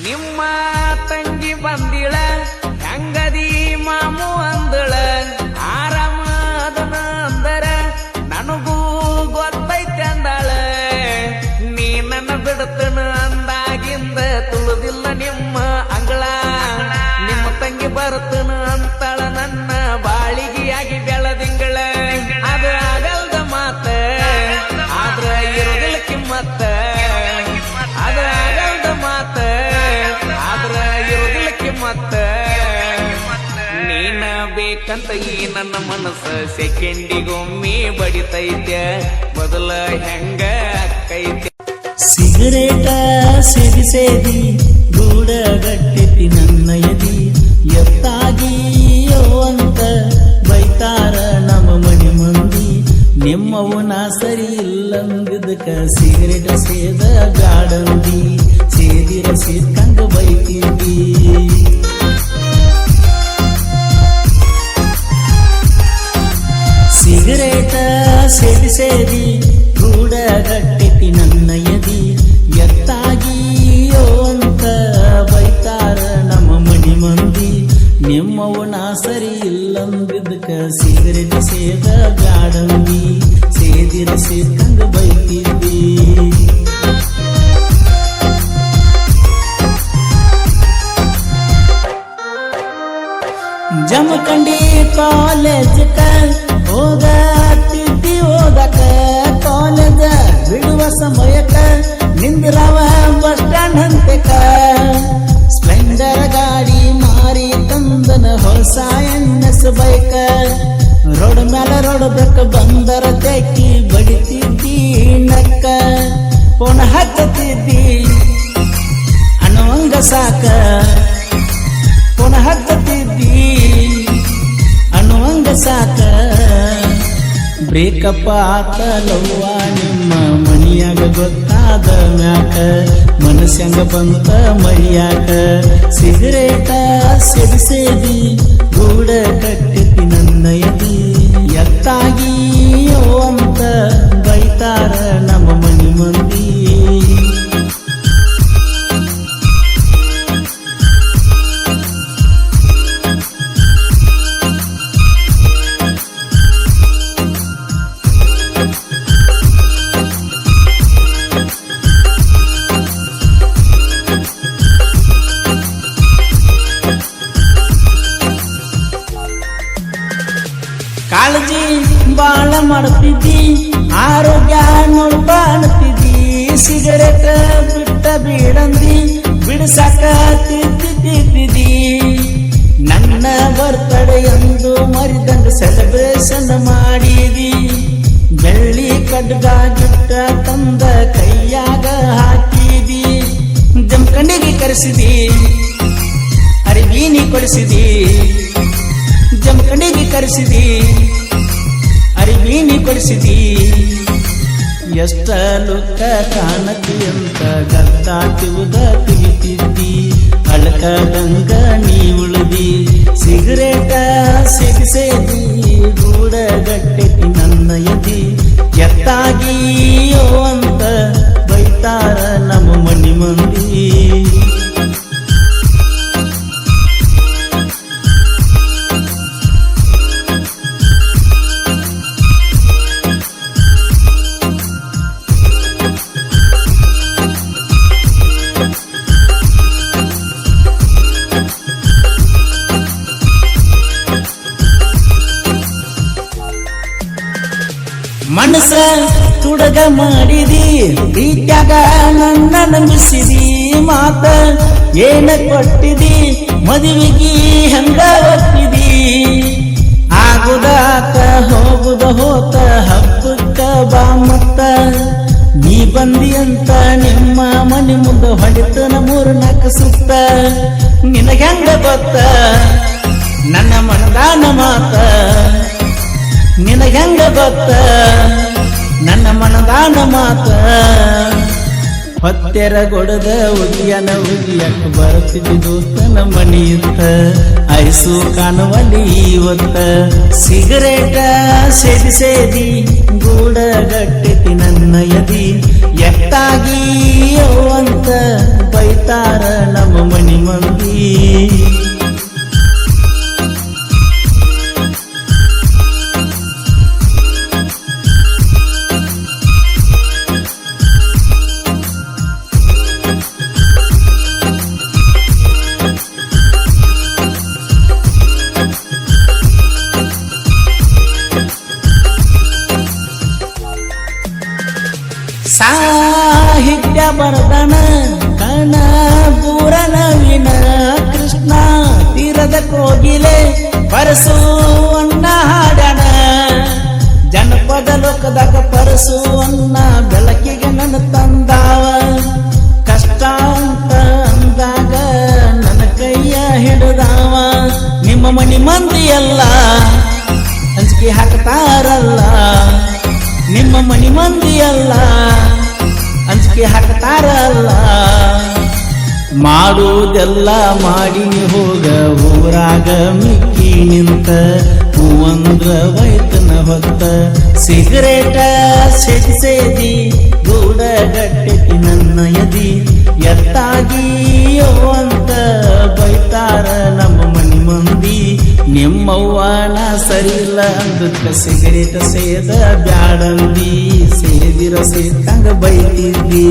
ನಿಮ್ಮ ತಂಗಿ ಬಂದಿಳ ಹೆಂಗದಿ ಮಾಮು ಅಂದಳ ಆರಾಮದನ ಅಂದರ ನನಗೂ ಗೊತ್ತೈತೆ ಅಂದಾಳ ನೀ ನನ್ನ ಬಿಡತನ ಅಂದಾಗಿಂದ ತುಳಿದಿಲ್ಲ ನಿಮ್ಮ ಅಂಗಳ ನಿಮ್ಮ ತಂಗಿ ಬರ್ತನ ಅಂತಾಳ ನನ್ನ ಬಾಳಿಗೆಯಾಗಿ ಬೆಳದಿಂಗಳ ಅದು ಆಗಲ್ದ ಮಾತ ಆದ್ರ ಇರೋದಿಲ್ಲ ಕಿಮ್ಮತ್ತ ಅದು ಆಗಲ್ದ ಮಾತ ಆದ್ರ ಇರೋದಿಲ್ಲ ಕಿಮ್ಮತ್ತ ನೀನ ಬೇಕಂತ ಈ ನನ್ನ ಮನಸ್ಸ ಸೆಕೆಂಡಿಗೊಮ್ಮೆ ಬಡಿತೈತೆ ಮೊದಲ ಹೆಂಗ ಅಕ್ಕೈತೆ ಸಿಗರೇಟ ಸೇದಿ ಸೇದಿ ಗೂಡಗಟ್ಟೆತಿ ನನ್ನ ಎದಿ ಎತ್ತಾಗಿಯೋ ಅಂತ ಬೈತಾರ ನಮ್ಮ ಮನೆ ಮಂದಿ ನಿಮ್ಮವು ನಾ ಸರಿ ಇಲ್ಲಂದಿದ್ದಕ ಸಿಗರೇಟ ಸೇದ ಗಾಡಂದಿ ಸೇದಿರ ಸೇದ್ಕಂಗ ಬೈತಿದ್ದಿ ಸಿಗರೇಟ ಸೇದಿ ಸೇದಿ ಗೂಡಗಟ್ಟೆತಿ ನನ್ನ ಎದಿ ಎತ್ತಾಗಿಯೋ ಅಂತ ಬೈತಾರ ನಮ್ಮ ಮನಿ ಮಂದಿ ನಿಮ್ಮವು ನಾ ಸರಿ ಇಲ್ಲಂದಿದ್ದಕ ಸಿಗರೇಟ್ ಸೇದ ಗಾಡಂದಿ ಸೇದಿರ ಸೇದ್ಕಂಗ ಬೈತಿದ್ದಿ ಜಮಖಂಡಿ ಕಾಲೇಜ್ ಹೋಗತ್ತಿದ್ದಿ ಓದಕ ಕಾಲೇಜ ಬಿಡುವ ಸಮಯಕ್ಕ ನಿಂದ್ರವ ಬಸ್ ಸ್ಟ್ಯಾಂಡ್ ಹಂತಕ ಸ್ಪ್ಲೆಂಡರ್ ಗಾಡಿ ಮಾರಿ ತಂದನ ಹೊಸ ಎನ್ಎಸ್ ಬೈಕ ರೋಡ್ ಮೇಲೆ ರೋಡ್ ಬೆಕ್ಕ ಬಂದರ ತೆಕ್ಕಿ ಬಡಿತಿದ್ದಿ ನಕ್ಕ ಫೋನ್ ಹಚ್ಚತಿದ್ದಿ ಅನ್ನುವಂಗ ಸಾಕ ಫೋನ್ ಹಚ್ಚತಿದ್ದಿ ಅನ್ನುವಂಗ ಸಾಕ ಬ್ರೇಕಪ್ ಆತಲವ್ವ ನಿಮ್ಮ ಮನಿಯಾಗ ಗೊತ್ತಾದ ಮ್ಯಾಕ ಮನಸ್ಸಂಗ ಬಂತ ಮರಿಯಾಕ ಸಿಗರೇಟ ಸೇದಿ ಸೇದಿ ಗೂಡ ಕಟ್ಟಿತಿ ನನ್ನ ಎದಿ ಎತ್ತಾಗಿಯೋ ಅಂತ ಬೈತಾರ ನಮ್ಮ ಮನಿ ಮಂದಿ ಕಾಳಜಿ ಬಾಳ ಮಾಡ್ತಿದ್ದಿ ಆರೋಗ್ಯ ನೋಡ್ಬ ಅನ್ನತಿದ್ದಿ ಸಿಗರೇಟ್ ಬಿಟ್ಟ ಬೀಡಂದಿ ಬಿಡಸಾಕ ತಿದ್ದಿದ್ದಿ ನನ್ನ ಬರ್ತಡೆ ಎಂದು ಮರಿದಂಗ ಸೆಲೆಬ್ರೇಷನ್ ಮಾಡಿದಿ ಬೆಳ್ಳಿ ಕಡ್ಗ ಗಿಟ್ಟ ತಂದ ಕೈಯಾಗ ಹಾಕಿದಿ ಜಮಖಂಡಿಗೆ ಕರೆಸಿದಿ ಅರಿವೀನಿ ಕೊಡಿಸಿದಿ ಜಮಖಂಡಿಗೆ ಕರೆಸಿದಿ ಅರಿವೀನಿ ಕೊಡಿಸಿದಿ ಎಷ್ಟ ಲುಕ್ಕ ಕಾಣತಿ ಅಂತ ಗದ್ದಾಟಿವುದ ತಿಳಿತಿದ್ದಿ ಅಳಕದಂಗ ನೀ ಉಳಿದಿ ಸಿಗರೇಟ ಸೇದಿ ಸೇದಿ ಗೂಡಗಟ್ಟೆತಿ ನನ್ನ ಎದಿ ಎತ್ತಾಗಿಯೋ ಅಂತ ಬೈತಾರ ನಮ್ಮ ಮನಿ ಮಂದಿ ಮನಸ ತುಡಗ ಮಾಡಿದಿ ಪ್ರೀತ್ಯಾಗ ನನ್ನ ನಂಬಿಸಿದಿ ಮಾತ ಏನ ಕೊಟ್ಟಿದಿ ಮದುವೆಗಿ ಹೆಂಗ ಒಟ್ಟಿದಿ ಆಗುದಾತ ಹೋಗುದ ಹೋತ ಹಬ್ಬಕ್ಕ ಬಾ ಮತ್ತ ನೀ ಬಂದಿ ಅಂತ ನಿಮ್ಮ ಮನೆ ಮುಂದೆ ಹೊಡಿತನ 3-4 ಸುತ್ತ ನಿನಗೆಂಗ ಗೊತ್ತ ನನ್ನ ಮನದಾನ ಮಾತ ನಿನಗೆಂಗ ಗೊತ್ತ ನನ್ನ ಮನದಾನ ಮಾತ ಹೊತ್ತೆರ ಗೊಡದ ಉಗಿಯನ ಉಗಿಯಕ್ಕೆ ಬರ್ತಿದ್ದಿ ದೋಸ್ತನ ಮನಿಯುತ್ತ ಐಸು ಕಾಣುವಲ್ಲಿ ಇವತ್ತ ಸಿಗರೇಟ ಸೇದಿ ಸೇದಿ ಗೂಡಗಟ್ಟೆತಿ ನನ್ನ ಎದಿ ಎಟ್ಟಾಗಿಯೋ ಅಂತ ಬೈತಾರ ನಮ್ಮ ಹಿಡ್ಯ ಬರದನ ಕಣ ಪೂರನ ವಿನ ಕೃಷ್ಣ ತೀರದ ಕೋಗಿಲೆ ಪರಸುವನ್ನ ಹಾಡಣ ಜನಪದ ಲೋಕದಾಗ ಪರಸುವನ್ನ ಬೆಳಕಿಗೆ ನನ್ನ ತಂದಾವ ಕಷ್ಟ ಅಂತ ಅಂದಾಗ ನನ್ನ ಕೈಯ ಹಿಡಿದಾವ ನಿಮ್ಮ ಮನಿ ಮಂದಿಯಲ್ಲ ಅಂಜಿಕೆ ಹಾಕ್ತಾರಲ್ಲ ನಿಮ್ಮ ಮನಿ ಮಂದಿಯಲ್ಲ ಅಂಜಿಕೆ ಹಾಕ್ತಾರಲ್ಲ ಮಾಡುವುದೆಲ್ಲ ಮಾಡಿ ಹೋಗ ಊರಾಗ ಮಿಕ್ಕಿ ನಿಂತ ಹೂವಂದ್ರ ವೈತನ ಹೊತ್ತ ಸಿಗರೇಟ ಸೇದಿ ಗೂಡ ಗಟ್ಟೆತಿ ನನ್ನ ಎದಿ ಎತ್ತಾಗಿಯೋ ಅಂತ ಬೈತಾರ ನಮ್ಮ ಮನಿ ಮಂದಿ ನಿಮ್ಮವ್ವನ ಸರಿಯಿಲ್ಲ ಅಂದಕ್ಕ ಸಿಗರೇಟ ಸೇದ ಬ್ಯಾಡಂದಿ ಸೇದಿರ ಸೇತಂಗ ಬೈತಿದ್ದಿ